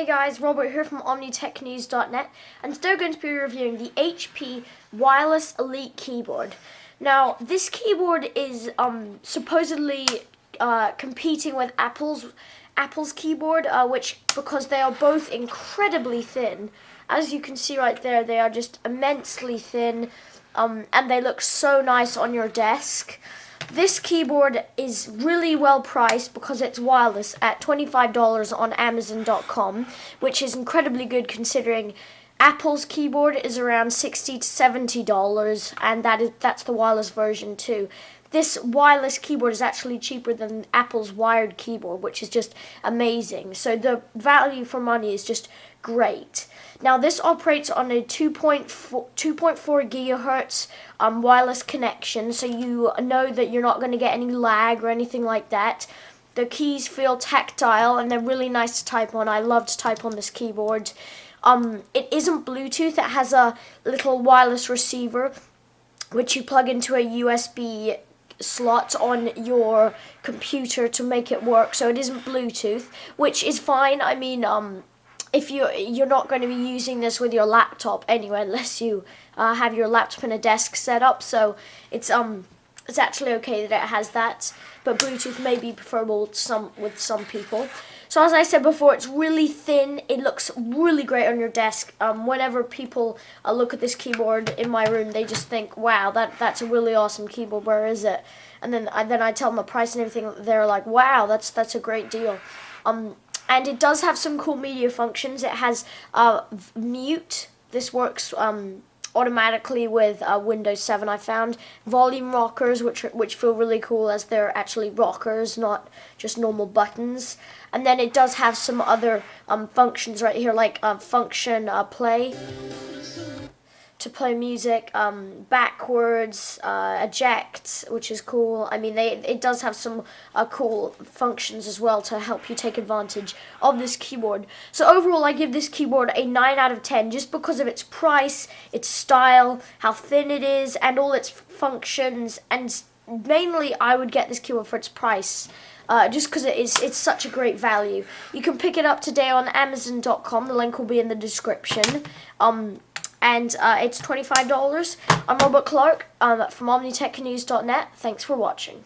guys, Robert here from OmniTechNews.net, and today we're going to be reviewing the HP Wireless Elite Keyboard. Now, this keyboard is supposedly competing with Apple's keyboard, which, because they are both incredibly thin, as you can see right there, they are just immensely thin, and they look so nice on your desk. This keyboard is really well priced because it's wireless at $25 on Amazon.com, which is incredibly good considering Apple's keyboard is around $60 to $70, and that's the wireless version too. This wireless keyboard is actually cheaper than Apple's wired keyboard, which is just amazing. So the value for money is just great. Now this operates on a 2.4 gigahertz wireless connection, so you know that you're not going to get any lag or anything like that. The keys feel tactile and they're really nice to type on. I love to type on this keyboard. It isn't Bluetooth. It has a little wireless receiver which you plug into a USB slot on your computer to make it work, so it isn't Bluetooth, which is fine. I mean, if you're not going to be using this with your laptop anyway, unless you have your laptop in a desk setup, so it's actually okay that it has that, but Bluetooth may be preferable with some people. So as I said before, it's really thin. It looks really great on your desk. Whenever people look at this keyboard in my room, they just think, wow, that's a really awesome keyboard, where is it? And then I tell them the price and everything, they're like, wow, that's a great deal. And it does have some cool media functions. It has mute. This works automatically with Windows 7, I found. Volume rockers, which feel really cool as they're actually rockers, not just normal buttons. And then it does have some other functions right here, like function play, to play music, backwards, eject, which is cool. I mean, it does have some cool functions as well to help you take advantage of this keyboard. So overall, I give this keyboard a 9 out of 10 just because of its price, its style, how thin it is, and all its functions. And mainly, I would get this keyboard for its price. Just because it's such a great value. You can pick it up today on Amazon.com. The link will be in the description. And it's $25. I'm Robert Clark from OmniTechNews.net. Thanks for watching.